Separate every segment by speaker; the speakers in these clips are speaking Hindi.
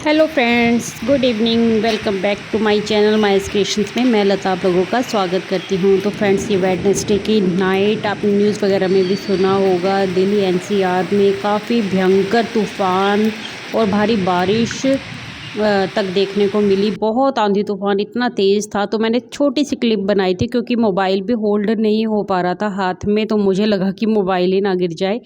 Speaker 1: Hello friends, good evening. Welcome back to my channel mice creations में मैं लता आप लोगों का स्वागत करती हूं। तो फ्रेंड्स, ये वेडनेसडे की नाइट आपने न्यूज़ वगैरह में भी सुना होगा, दिल्ली एनसीआर में काफ़ी भयंकर तूफ़ान और भारी बारिश तक देखने को मिली। बहुत आंधी तूफ़ान इतना तेज़ था, तो मैंने छोटी सी क्लिप बनाई थी क्योंकि मोबाइल भी होल्ड नहीं हो पा रहा था हाथ में, तो मुझे लगा कि मोबाइल ही ना गिर जाए,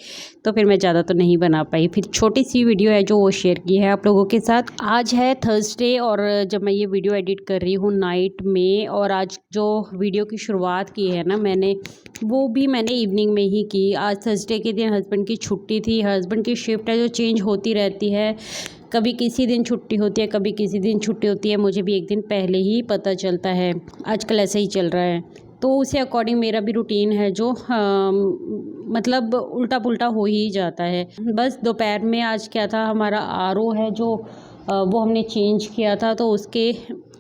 Speaker 1: तो फिर मैं ज़्यादा तो नहीं बना पाई। फिर छोटी सी वीडियो है जो वो शेयर की है आप लोगों के साथ। आज है थर्सडे और जब मैं ये वीडियो एडिट कर रही हूँ नाइट में, और आज जो वीडियो की शुरुआत की है ना मैंने, वो भी मैंने इवनिंग में ही की। आज थर्सडे के दिन हस्बैंड की छुट्टी थी। हस्बैंड की शिफ्ट है जो चेंज होती रहती है, कभी किसी दिन छुट्टी होती है, कभी किसी दिन छुट्टी होती है। मुझे भी एक दिन पहले ही पता चलता है, आजकल ऐसे ही चल रहा है। तो उसी अकॉर्डिंग मेरा भी रूटीन है जो मतलब उल्टा पुल्टा हो ही जाता है। बस दोपहर में आज क्या था, हमारा आरओ है जो वो हमने चेंज किया था, तो उसके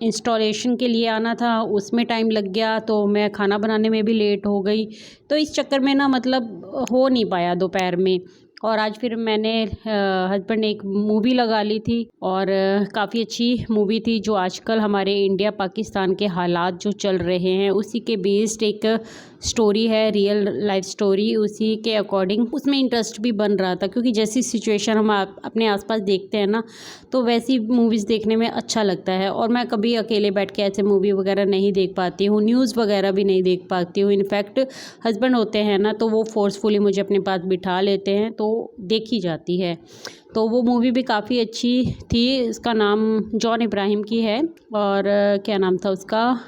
Speaker 1: इंस्टॉलेशन के लिए आना था, उसमें टाइम लग गया, तो मैं खाना बनाने में भी लेट हो गई। तो इस चक्कर में ना मतलब हो नहीं पाया दोपहर में। और आज फिर मैंने हस्बैंड ने एक मूवी लगा ली थी, और काफ़ी अच्छी मूवी थी जो आजकल हमारे इंडिया पाकिस्तान के हालात जो चल रहे हैं उसी के बेस्ड एक स्टोरी है, रियल लाइफ स्टोरी। उसी के अकॉर्डिंग उसमें इंटरेस्ट भी बन रहा था, क्योंकि जैसी सिचुएशन हम अपने आसपास देखते हैं ना, तो वैसी मूवीज़ देखने में अच्छा लगता है। और मैं कभी अकेले बैठ के ऐसे मूवी वगैरह नहीं देख पाती हूँ, न्यूज़ वगैरह भी नहीं देख पाती हूँ। इनफैक्ट हस्बैंड होते हैं ना, तो वो फोर्सफुली मुझे अपने पास बिठा लेते हैं, तो देखी जाती है। तो वो मूवी भी काफ़ी अच्छी थी। उसका नाम जॉन इब्राहिम की है, और क्या नाम था उसका,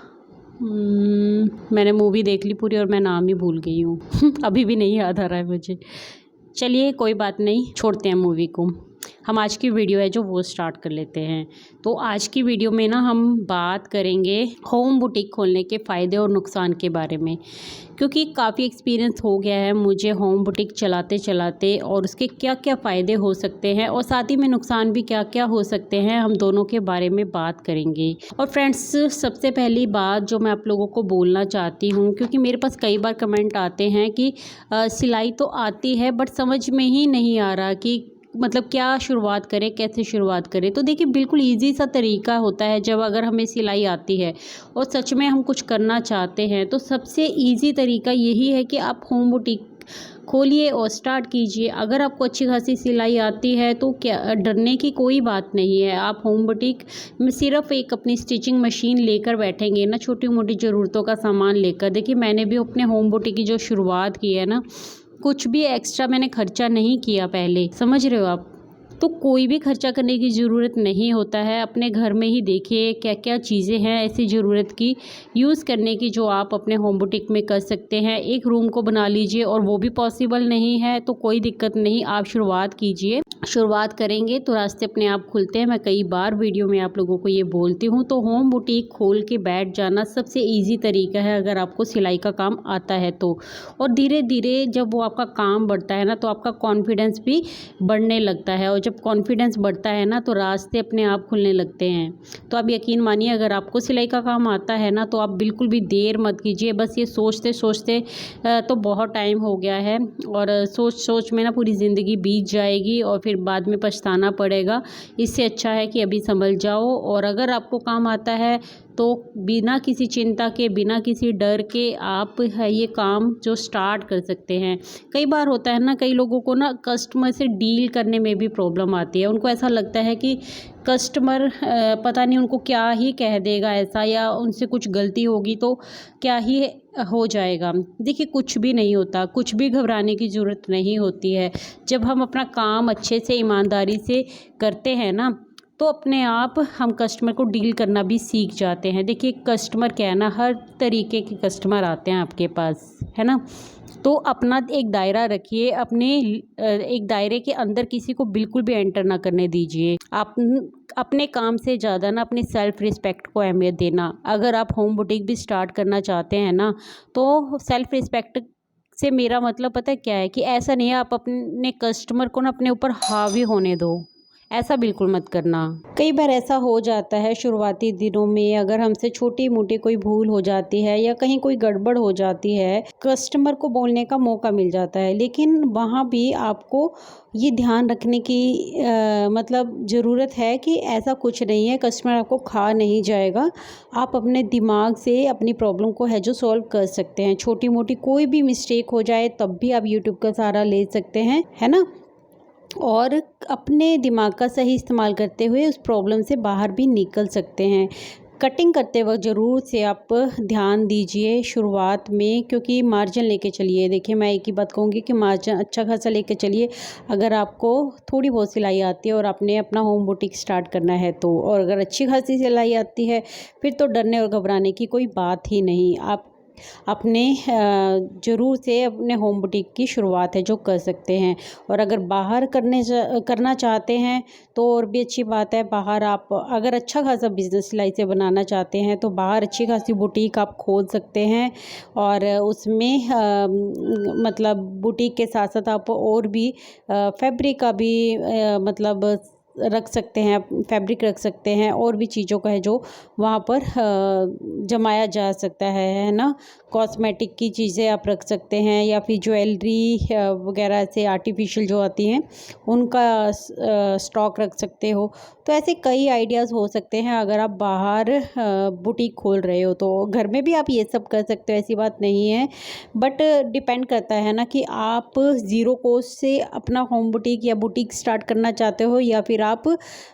Speaker 1: मैंने मूवी देख ली पूरी और मैं नाम ही भूल गई हूँ अभी भी नहीं याद आ रहा है मुझे। चलिए कोई बात नहीं, छोड़ते हैं मूवी को। हम आज की वीडियो है जो वो स्टार्ट कर लेते हैं। तो आज की वीडियो में ना हम बात करेंगे होम बुटीक खोलने के फ़ायदे और नुकसान के बारे में, क्योंकि काफ़ी एक्सपीरियंस हो गया है मुझे होम बुटीक चलाते चलाते, और उसके क्या क्या फ़ायदे हो सकते हैं और साथ ही में नुकसान भी क्या क्या हो सकते हैं, हम दोनों के बारे में बात करेंगे। और फ्रेंड्स, सबसे पहली बात जो मैं आप लोगों को बोलना चाहती हूँ, क्योंकि मेरे पास कई बार कमेंट आते हैं कि सिलाई तो आती है बट समझ में ही नहीं आ रहा कि मतलब क्या शुरुआत करें, कैसे शुरुआत करें। तो देखिए, बिल्कुल ईजी सा तरीका होता है जब अगर हमें सिलाई आती है और सच में हम कुछ करना चाहते हैं, तो सबसे ईजी तरीका यही है कि आप होम बुटीक खोलिए और स्टार्ट कीजिए। अगर आपको अच्छी खासी सिलाई आती है तो क्या डरने की कोई बात नहीं है। आप होम बुटीक में सिर्फ एक अपनी स्टिचिंग मशीन लेकर बैठेंगे ना, छोटी मोटी ज़रूरतों का सामान लेकर। देखिए, मैंने भी अपने होम बुटीक की जो शुरुआत की है ना, कुछ भी एक्स्ट्रा मैंने खर्चा नहीं किया पहले, समझ रहे हो आप। तो कोई भी खर्चा करने की ज़रूरत नहीं होता है। अपने घर में ही देखिए क्या क्या चीज़ें हैं ऐसी ज़रूरत की यूज़ करने की, जो आप अपने होम बुटीक में कर सकते हैं। एक रूम को बना लीजिए, और वो भी पॉसिबल नहीं है तो कोई दिक्कत नहीं, आप शुरुआत कीजिए। शुरुआत करेंगे तो रास्ते अपने आप खुलते हैं। मैं कई बार वीडियो में आप लोगों को ये बोलती हूँ। तो होम बुटीक खोल के बैठ जाना सबसे ईजी तरीका है अगर आपको सिलाई का काम आता है तो। और धीरे धीरे जब वो आपका काम बढ़ता है ना, तो आपका कॉन्फिडेंस भी बढ़ने लगता है, और जब कॉन्फिडेंस बढ़ता है ना, तो रास्ते अपने आप खुलने लगते हैं। तो आप यकीन मानिए, अगर आपको सिलाई का काम आता है ना, तो आप बिल्कुल भी देर मत कीजिए। बस ये सोचते सोचते तो बहुत टाइम हो गया है, और सोच सोच में ना पूरी ज़िंदगी बीत जाएगी और फिर बाद में पछताना पड़ेगा। इससे अच्छा है कि अभी संभल जाओ। और अगर आपको काम आता है तो बिना किसी चिंता के, बिना किसी डर के आप है ये काम जो स्टार्ट कर सकते हैं। कई बार होता है ना, कई लोगों को ना कस्टमर से डील करने में भी प्रॉब्लम आती है। उनको ऐसा लगता है कि कस्टमर पता नहीं उनको क्या ही कह देगा ऐसा, या उनसे कुछ गलती होगी तो क्या ही हो जाएगा। देखिए, कुछ भी नहीं होता, कुछ भी घबराने की ज़रूरत नहीं होती है। जब हम अपना काम अच्छे से ईमानदारी से करते हैं ना, तो अपने आप हम कस्टमर को डील करना भी सीख जाते हैं। देखिए, कस्टमर क्या है ना, हर तरीके के कस्टमर आते हैं आपके पास, है ना। तो अपना एक दायरा रखिए, अपने एक दायरे के अंदर किसी को बिल्कुल भी एंटर ना करने दीजिए। आप अपने काम से ज़्यादा ना अपनी सेल्फ रिस्पेक्ट को अहमियत देना। अगर आप होम बुटीक भी स्टार्ट करना चाहते हैं ना, तो सेल्फ रिस्पेक्ट से मेरा मतलब पता है क्या है, कि ऐसा नहीं है आप अपने कस्टमर को ना अपने ऊपर हावी होने दो। ऐसा बिल्कुल मत करना। कई बार ऐसा हो जाता है शुरुआती दिनों में, अगर हमसे छोटी मोटी कोई भूल हो जाती है या कहीं कोई गड़बड़ हो जाती है, कस्टमर को बोलने का मौका मिल जाता है, लेकिन वहाँ भी आपको ये ध्यान रखने की मतलब ज़रूरत है कि ऐसा कुछ नहीं है, कस्टमर आपको खा नहीं जाएगा। आप अपने दिमाग से अपनी प्रॉब्लम को है जो सॉल्व कर सकते हैं। छोटी मोटी कोई भी मिस्टेक हो जाए तब भी आप यूट्यूब का सहारा ले सकते हैं, है ना। और अपने दिमाग का सही इस्तेमाल करते हुए उस प्रॉब्लम से बाहर भी निकल सकते हैं। कटिंग करते वक्त ज़रूर से आप ध्यान दीजिए शुरुआत में, क्योंकि मार्जिन लेके चलिए। देखिए, मैं एक ही बात कहूँगी कि मार्जिन अच्छा खासा लेके चलिए। अगर आपको थोड़ी बहुत सिलाई आती है और आपने अपना होम बुटीक स्टार्ट करना है तो, और अगर अच्छी खासी सिलाई आती है फिर तो डरने और घबराने की कोई बात ही नहीं। आप अपने ज़रूर से अपने होम बुटीक की शुरुआत है जो कर सकते हैं। और अगर बाहर करना चाहते हैं तो और भी अच्छी बात है। बाहर आप अगर अच्छा खासा बिज़नेस सिलाई से बनाना चाहते हैं तो बाहर अच्छी खासी बुटीक आप खोल सकते हैं। और उसमें मतलब बुटीक के साथ साथ आप और भी फैब्रिक का भी मतलब रख सकते हैं, फैब्रिक रख सकते हैं, और भी चीज़ों का है जो वहाँ पर जमाया जा सकता है ना। कॉस्मेटिक की चीज़ें आप रख सकते हैं, या फिर ज्वेलरी वगैरह से आर्टिफिशियल जो आती हैं उनका स्टॉक रख सकते हो। तो ऐसे कई आइडियाज़ हो सकते हैं अगर आप बाहर बुटीक खोल रहे हो तो। घर में भी आप ये सब कर सकते हो, ऐसी बात नहीं है, बट डिपेंड करता है ना कि आप ज़ीरो कॉस्ट से अपना होम बुटीक या बुटीक स्टार्ट करना चाहते हो, या फिर आप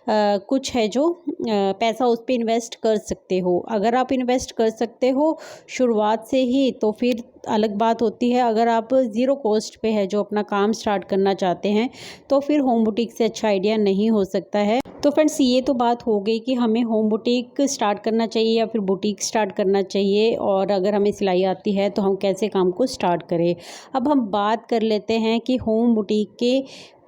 Speaker 1: कुछ है जो पैसा उस पर इन्वेस्ट कर सकते हो। अगर आप इन्वेस्ट कर सकते हो शुरुआत से ही तो फिर अलग बात होती है। अगर आप ज़ीरो कॉस्ट पे है जो अपना काम स्टार्ट करना चाहते हैं तो फिर होम बुटीक से अच्छा आइडिया नहीं हो सकता है। तो फ्रेंड्स, ये तो बात हो गई कि हमें होम बुटीक स्टार्ट करना चाहिए या फिर बुटीक स्टार्ट करना चाहिए, और अगर हमें सिलाई आती है तो हम कैसे काम को स्टार्ट करें। अब हम बात कर लेते हैं कि होम बुटीक के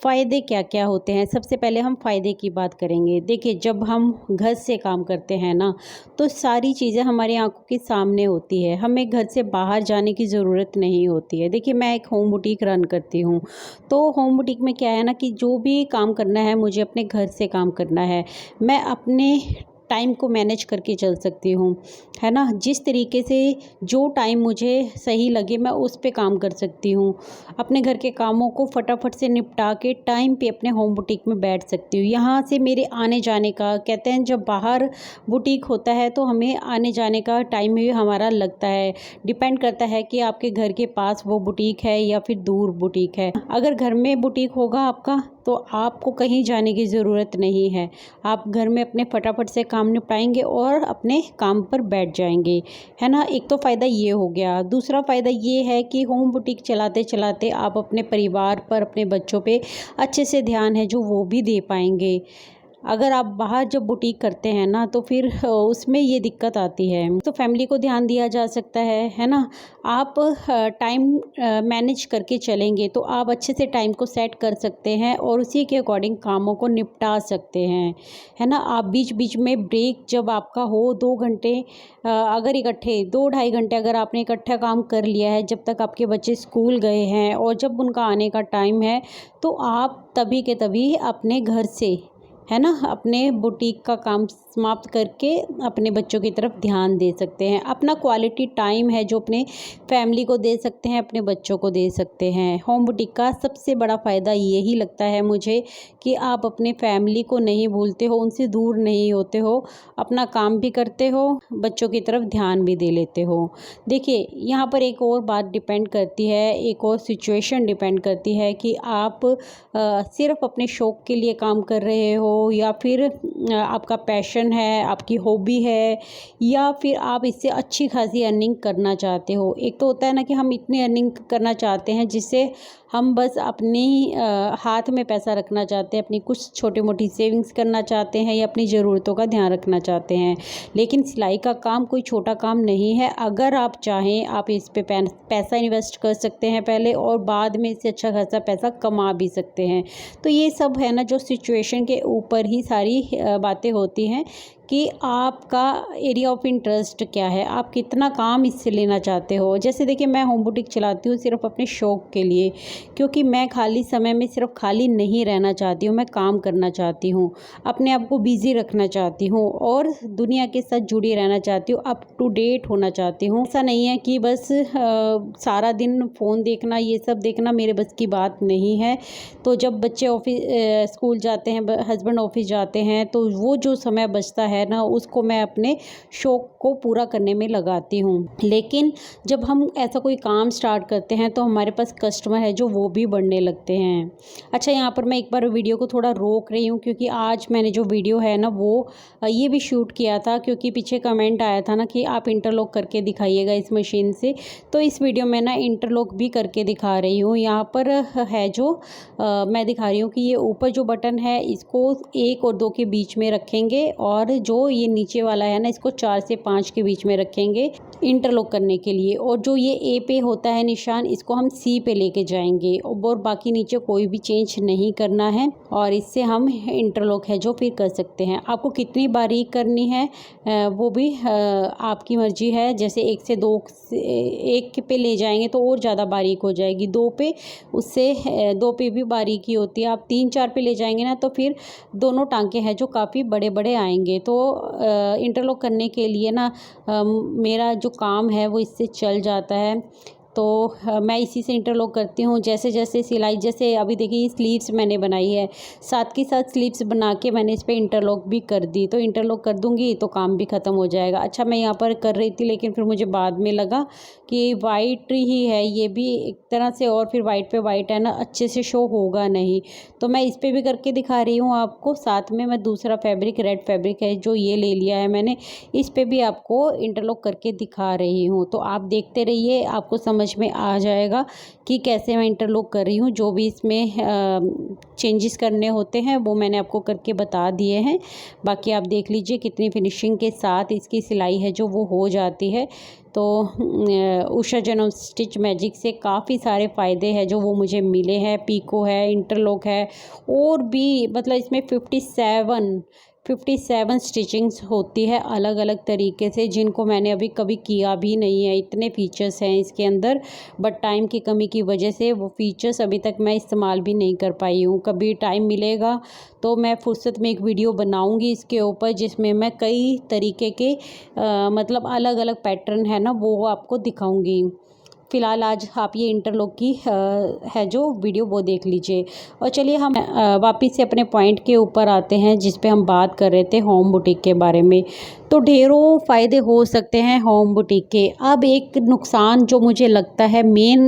Speaker 1: फ़ायदे क्या क्या होते हैं। सबसे पहले हम फ़ायदे की बात करेंगे। देखिए, जब हम घर से काम करते हैं ना तो सारी चीज़ें हमारी आंखों के सामने होती है, हमें घर से बाहर जाने की ज़रूरत नहीं होती है। देखिए, मैं एक होम बुटीक रन करती हूँ, तो होम बुटीक में क्या है ना कि जो भी काम करना है मुझे अपने घर से काम करना है। मैं अपने टाइम को मैनेज करके चल सकती हूँ, है ना। जिस तरीके से जो टाइम मुझे सही लगे मैं उस पे काम कर सकती हूँ। अपने घर के कामों को फटाफट से निपटा के टाइम पे अपने होम बुटीक में बैठ सकती हूँ। यहाँ से मेरे आने जाने का, कहते हैं जब बाहर बुटीक होता है तो हमें आने जाने का टाइम भी हमारा लगता है। डिपेंड करता है कि आपके घर के पास वो बुटीक है या फिर दूर बुटीक है। अगर घर में बुटीक होगा आपका तो आपको कहीं जाने की ज़रूरत नहीं है। आप घर में अपने फटाफट से काम निपटाएंगे और अपने काम पर बैठ जाएंगे, है ना। एक तो फ़ायदा ये हो गया। दूसरा फ़ायदा ये है कि होम बुटीक चलाते चलाते आप अपने परिवार पर, अपने बच्चों पे अच्छे से ध्यान है जो वो भी दे पाएंगे। अगर आप बाहर जब बुटीक करते हैं ना तो फिर उसमें ये दिक्कत आती है, तो फैमिली को ध्यान दिया जा सकता है ना। आप टाइम मैनेज करके चलेंगे तो आप अच्छे से टाइम को सेट कर सकते हैं और उसी के अकॉर्डिंग कामों को निपटा सकते हैं, है ना। आप बीच बीच में ब्रेक जब आपका हो 2 घंटे, अगर इकट्ठे 2-2.5 घंटे अगर आपने इकट्ठा काम कर लिया है जब तक आपके बच्चे स्कूल गए हैं और जब उनका आने का टाइम है, तो आप तभी के तभी अपने घर से, है ना, अपने बुटीक का काम समाप्त करके अपने बच्चों की तरफ ध्यान दे सकते हैं। अपना क्वालिटी टाइम है जो अपने फैमिली को दे सकते हैं, अपने बच्चों को दे सकते हैं। होम बुटीक का सबसे बड़ा फ़ायदा यही लगता है मुझे कि आप अपने फैमिली को नहीं भूलते हो, उनसे दूर नहीं होते हो, अपना काम भी करते हो, बच्चों की तरफ ध्यान भी दे लेते हो। देखिए, यहाँ पर एक और बात डिपेंड करती है, एक और सिचुएशन डिपेंड करती है कि आप सिर्फ अपने शौक़ के लिए काम कर रहे हो या फिर आपका पैशन है, आपकी हॉबी है, या फिर आप इससे अच्छी खासी अर्निंग करना चाहते हो। एक तो होता है ना कि हम इतनी अर्निंग करना चाहते हैं जिससे हम बस अपनी हाथ में पैसा रखना चाहते हैं, अपनी कुछ छोटी मोटी सेविंग्स करना चाहते हैं या अपनी ज़रूरतों का ध्यान रखना चाहते हैं। लेकिन सिलाई का काम कोई छोटा काम नहीं है। अगर आप चाहें आप इस पे पैसा इन्वेस्ट कर सकते हैं पहले, और बाद में इससे अच्छा खासा पैसा कमा भी सकते हैं। तो ये सब है ना जो सिचुएशन के ऊपर ही सारी बातें होती हैं कि आपका एरिया ऑफ इंटरेस्ट क्या है, आप कितना काम इससे लेना चाहते हो। जैसे देखिए, मैं होम बुटीक चलाती हूँ सिर्फ अपने शौक़ के लिए, क्योंकि मैं खाली समय में सिर्फ खाली नहीं रहना चाहती हूँ, मैं काम करना चाहती हूँ, अपने आप को बिज़ी रखना चाहती हूँ और दुनिया के साथ जुड़ी रहना चाहती हूँ, अप टू डेट होना चाहती हूँ। ऐसा नहीं है कि बस सारा दिन फ़ोन देखना, ये सब देखना मेरे बस की बात नहीं है। तो जब बच्चे स्कूल जाते हैं, हस्बैंड ऑफिस जाते हैं, तो वो जो समय बचता है ना, उसको मैं अपने शौक़ को पूरा करने में लगाती हूँ। लेकिन जब हम ऐसा कोई काम स्टार्ट करते हैं तो हमारे पास कस्टमर है जो वो भी बढ़ने लगते हैं। अच्छा, यहाँ पर मैं एक बार वीडियो को थोड़ा रोक रही हूँ, क्योंकि आज मैंने जो वीडियो है ना वो ये भी शूट किया था, क्योंकि पीछे कमेंट आया था ना कि आप इंटरलॉक करके दिखाइएगा इस मशीन से। तो इस वीडियो में ना इंटरलॉक भी करके दिखा रही हूँ। यहाँ पर है जो मैं दिखा रही हूँ कि ये ऊपर जो बटन है इसको 1 और 2 के बीच में रखेंगे, और जो ये नीचे वाला है ना इसको 4 से 5 के बीच में रखेंगे इंटरलॉक करने के लिए। और जो ये ए पे होता है निशान, इसको हम सी पे लेके जाएंगे, और बाकी नीचे कोई भी चेंज नहीं करना है, और इससे हम इंटरलॉक है जो फिर कर सकते हैं। आपको कितनी बारीक करनी है वो भी आपकी मर्जी है। जैसे 1 से 2 1 पे ले जाएंगे तो और ज़्यादा बारीक हो जाएगी, 2 पे उससे 2 पे भी बारीकी होती है। आप 3-4 पे ले जाएंगे ना तो फिर दोनों टांके हैं जो काफ़ी बड़े बड़े आएंगे। तो इंटरलॉक करने के लिए ना मेरा जो काम है वो इससे चल जाता है। तो मैं इसी से इंटरलॉक करती हूँ। जैसे जैसे सिलाई, जैसे अभी देखिए स्लीव्स मैंने बनाई है, साथ के साथ स्लीव्स बना के मैंने इस पर इंटरलॉक भी कर दी। तो इंटरलॉक कर दूँगी तो काम भी ख़त्म हो जाएगा। अच्छा, मैं यहाँ पर कर रही थी, लेकिन फिर मुझे बाद में लगा कि वाइट ही है ये भी एक तरह से, और फिर वाइट पे वाइट है ना, अच्छे से शो होगा नहीं। तो मैं इस पर भी करके दिखा रही हूँ आपको। साथ में मैं दूसरा फैब्रिक, रेड फैब्रिक है जो ये ले लिया है मैंने, इस पर भी आपको इंटरलॉक करके दिखा रही हूँ। तो आप देखते रहिए, आपको समझ में आ जाएगा कि कैसे मैं इंटरलॉक कर रही हूँ। जो भी इसमें चेंजेस करने होते हैं वो मैंने आपको करके बता दिए हैं। बाकी आप देख लीजिए कितनी फिनिशिंग के साथ इसकी सिलाई है जो वो हो जाती है। तो उषा जनम स्टिच मैजिक से काफ़ी सारे फ़ायदे हैं जो वो मुझे मिले हैं। पीको है, इंटरलॉक है, और भी मतलब इसमें 57 स्टिचिंग्स होती है अलग अलग तरीके से, जिनको मैंने अभी कभी किया भी नहीं है। इतने फीचर्स हैं इसके अंदर, बट टाइम की कमी की वजह से वो फीचर्स अभी तक मैं इस्तेमाल भी नहीं कर पाई हूँ। कभी टाइम मिलेगा तो मैं फुर्सत में एक वीडियो बनाऊँगी इसके ऊपर, जिसमें मैं कई तरीके के मतलब अलग अलग पैटर्न है ना वो आपको दिखाऊँगी। फ़िलहाल आज आप ये इंटरलॉक की है जो वीडियो वो देख लीजिए। और चलिए हम वापस से अपने पॉइंट के ऊपर आते हैं जिस पे हम बात कर रहे थे होम बुटीक के बारे में। तो ढेरों फ़ायदे हो सकते हैं होम बुटीक के। अब एक नुकसान जो मुझे लगता है मेन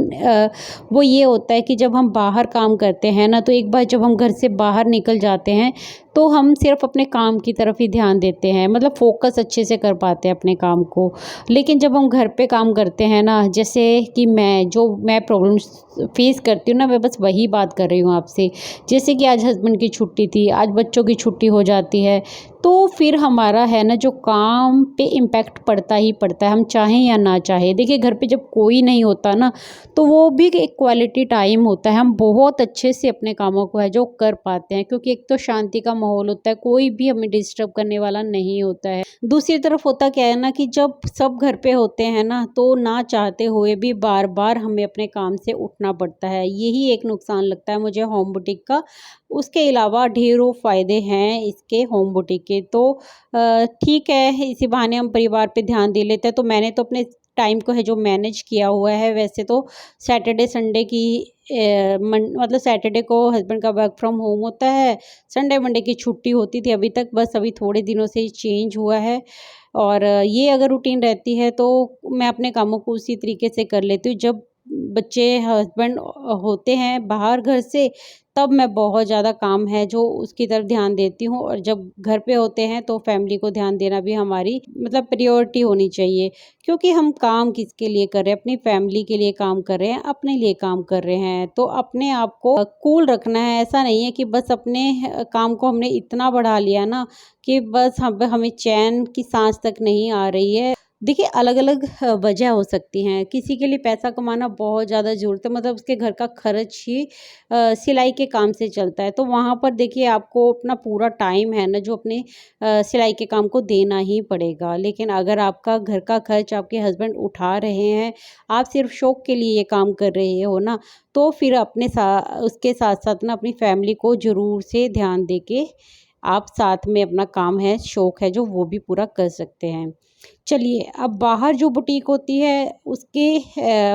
Speaker 1: वो ये होता है कि जब हम बाहर काम करते हैं ना, तो एक बार जब हम घर से बाहर निकल जाते हैं तो हम सिर्फ अपने काम की तरफ ही ध्यान देते हैं, मतलब फोकस अच्छे से कर पाते हैं अपने काम को। लेकिन जब हम घर पे काम करते हैं ना, जैसे कि मैं प्रॉब्लम्स फेस करती हूँ ना, मैं बस वही बात कर रही हूँ आपसे। जैसे कि आज हस्बैंड की छुट्टी थी, आज बच्चों की छुट्टी हो जाती है, तो फिर हमारा है ना जो काम पे इम्पैक्ट पड़ता ही पड़ता है, हम चाहें या ना चाहें। देखिए, घर पे जब कोई नहीं होता ना, तो वो भी एक क्वालिटी टाइम होता है, हम बहुत अच्छे से अपने कामों को है जो कर पाते हैं, क्योंकि एक तो शांति का माहौल होता है, कोई भी हमें डिस्टर्ब करने वाला नहीं होता है। दूसरी तरफ होता क्या है ना कि जब सब घर पे होते हैं ना, तो ना चाहते हुए भी बार बार हमें अपने काम से उठना पड़ता है। यही एक नुकसान लगता है मुझे होम बुटीक का। उसके अलावा ढेरों फ़ायदे हैं इसके होम बुटीक के। तो ठीक है, इसी बहाने हम परिवार पे ध्यान दे लेते हैं। तो मैंने तो अपने टाइम को है जो मैनेज किया हुआ है। वैसे तो सैटरडे संडे की मतलब सैटरडे को हस्बैंड का वर्क फ्रॉम होम होता है, संडे मंडे की छुट्टी होती थी अभी तक, बस अभी थोड़े दिनों से ही चेंज हुआ है। और ये अगर रूटीन रहती है तो मैं अपने कामों को उसी तरीके से कर लेती हूँ। जब बच्चे हस्बैंड होते हैं बाहर घर से, तब मैं बहुत ज़्यादा काम है जो उसकी तरफ ध्यान देती हूँ, और जब घर पे होते हैं तो फैमिली को ध्यान देना भी हमारी मतलब प्रायोरिटी होनी चाहिए। क्योंकि हम काम किसके लिए कर रहे हैं, अपनी फैमिली के लिए काम कर रहे हैं, अपने लिए काम कर रहे हैं। तो अपने आप को कूल रखना है। ऐसा नहीं है कि बस अपने काम को हमने इतना बढ़ा लिया ना कि बस हमें चैन की सांस तक नहीं आ रही है। देखिए अलग अलग वजह हो सकती हैं। किसी के लिए पैसा कमाना बहुत ज़्यादा ज़रूरत है, मतलब उसके घर का खर्च ही सिलाई के काम से चलता है, तो वहाँ पर देखिए आपको अपना पूरा टाइम है ना जो अपने सिलाई के काम को देना ही पड़ेगा। लेकिन अगर आपका घर का खर्च आपके हस्बैंड उठा रहे हैं, आप सिर्फ शौक के लिए ये काम कर रहे हो ना, तो फिर अपने उसके साथ साथ ना अपनी फैमिली को ज़रूर से ध्यान दे के आप साथ में अपना काम है, शौक है जो वो भी पूरा कर सकते हैं। चलिए अब बाहर जो बुटीक होती है उसके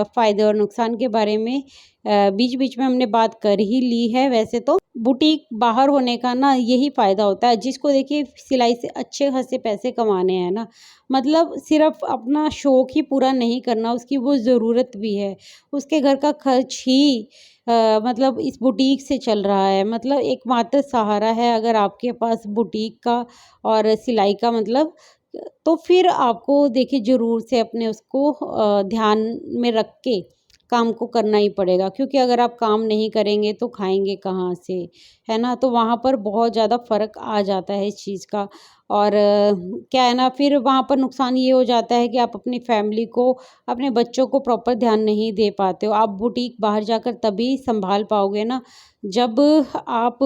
Speaker 1: फ़ायदे और नुकसान के बारे में बीच-बीच में हमने बात कर ही ली है। वैसे तो बुटीक बाहर होने का ना यही फ़ायदा होता है, जिसको देखिए सिलाई से अच्छे खासे पैसे कमाने हैं ना, मतलब सिर्फ़ अपना शौक ही पूरा नहीं करना, उसकी वो ज़रूरत भी है। उसके घर का खर्च ही मतलब इस बुटीक से चल रहा है, मतलब एकमात्र सहारा है अगर आपके पास बुटीक का और सिलाई का, मतलब तो फिर आपको देखिए ज़रूर से अपने उसको ध्यान में रख के काम को करना ही पड़ेगा, क्योंकि अगर आप काम नहीं करेंगे तो खाएँगे कहाँ से, है ना? तो वहाँ पर बहुत ज़्यादा फ़र्क आ जाता है इस चीज़ का। और क्या है ना, फिर वहाँ पर नुकसान ये हो जाता है कि आप अपनी फैमिली को, अपने बच्चों को प्रॉपर ध्यान नहीं दे पाते हो। आप बुटीक बाहर जाकर तभी सँभाल पाओगे ना, जब आप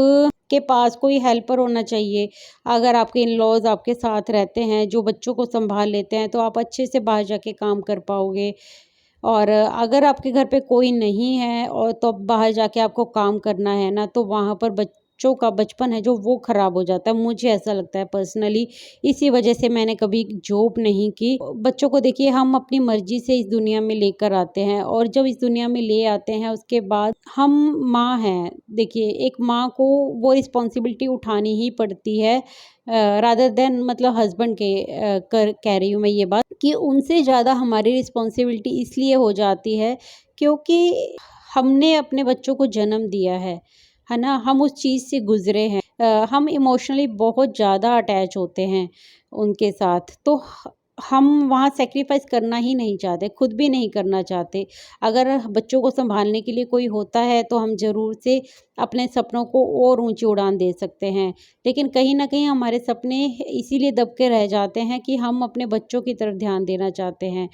Speaker 1: के पास कोई हेल्पर होना चाहिए। अगर आपके इन-लॉज़ आपके साथ रहते हैं, जो बच्चों को सँभाल लेते हैं, तो आप अच्छे से बाहर जाके काम कर पाओगे। और अगर आपके घर पे कोई नहीं है और तो अब बाहर जाके आपको काम करना है ना, तो वहाँ पर बच्चों का बचपन है जो वो ख़राब हो जाता है। मुझे ऐसा लगता है पर्सनली, इसी वजह से मैंने कभी जॉब नहीं की। बच्चों को देखिए हम अपनी मर्ज़ी से इस दुनिया में लेकर आते हैं, और जब इस दुनिया में ले आते हैं उसके बाद हम माँ हैं। देखिए एक माँ को वो रिस्पॉन्सिबिलिटी उठानी ही पड़ती है, रादर देन मतलब हस्बैंड के कर कह रही हूँ मैं ये बात, कि उनसे ज़्यादा हमारी रिस्पॉन्सिबिलिटी इसलिए हो जाती है क्योंकि हमने अपने बच्चों को जन्म दिया है ना? हम उस चीज़ से गुज़रे हैं। हम इमोशनली बहुत ज़्यादा अटैच होते हैं उनके साथ, तो हम वहाँ सैक्रिफ़ाइस करना ही नहीं चाहते, खुद भी नहीं करना चाहते। अगर बच्चों को सँभालने के लिए कोई होता है तो हम ज़रूर से अपने सपनों को और ऊँची उड़ान दे सकते हैं। लेकिन कहीं न कहीं हमारे सपने इसीलिए दब के रह जाते हैं कि हम अपने बच्चों की तरफ ध्यान देना चाहते हैं।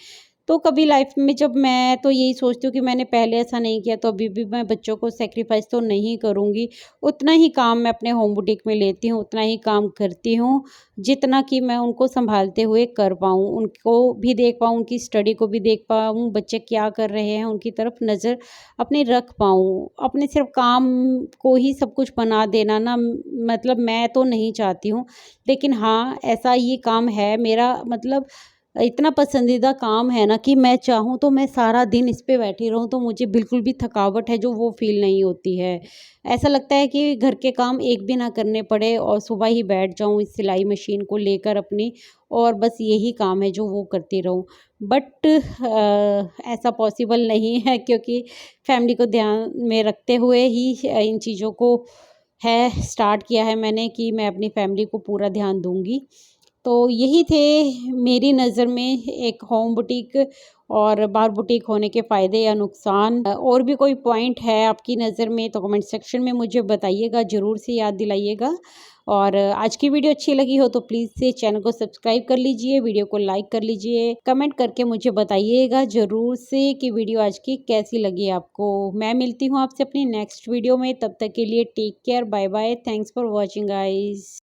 Speaker 1: तो कभी लाइफ़ में जब मैं तो यही सोचती हूँ कि मैंने पहले ऐसा नहीं किया, तो अभी भी मैं बच्चों को सैक्रिफ़ाइस तो नहीं करूँगी। उतना ही काम मैं अपने होम बुटीक में लेती हूँ, उतना ही काम करती हूँ, जितना कि मैं उनको सँभालते हुए कर पाऊँ। उनको भी देख पाऊँ, उनकी स्टडी को भी देख पाऊँ, बच्चे क्या कर रहे हैं उनकी तरफ नज़र अपनी रख पाऊँ। अपने सिर्फ़ काम को ही सब कुछ बना देना ना, मतलब मैं तो नहीं चाहती हूँ। लेकिन हाँ, ऐसा ये काम है मेरा, मतलब इतना पसंदीदा काम है ना कि मैं चाहूँ तो मैं सारा दिन इस पे बैठी रहूँ, तो मुझे बिल्कुल भी थकावट है जो वो फ़ील नहीं होती है। ऐसा लगता है कि घर के काम एक भी ना करने पड़े और सुबह ही बैठ जाऊँ इस सिलाई मशीन को लेकर अपनी, और बस यही काम है जो वो करती रहूँ। बट ऐसा पॉसिबल नहीं है, क्योंकि फैमिली को ध्यान में रखते हुए ही इन चीज़ों को है स्टार्ट किया है मैंने कि मैं अपनी फैमिली को पूरा ध्यान दूँगी। तो यही थे मेरी नज़र में एक होम बुटीक और बार बुटीक होने के फ़ायदे या नुकसान। और भी कोई पॉइंट है आपकी नज़र में तो कमेंट सेक्शन में मुझे बताइएगा, ज़रूर से याद दिलाइएगा। और आज की वीडियो अच्छी लगी हो तो प्लीज़ से चैनल को सब्सक्राइब कर लीजिए, वीडियो को लाइक कर लीजिए, कमेंट करके मुझे बताइएगा ज़रूर से कि वीडियो आज की कैसी लगी आपको। मैं मिलती हूँ आपसे अपनी नेक्स्ट वीडियो में, तब तक के लिए take care, bye bye, thanks for watching guys.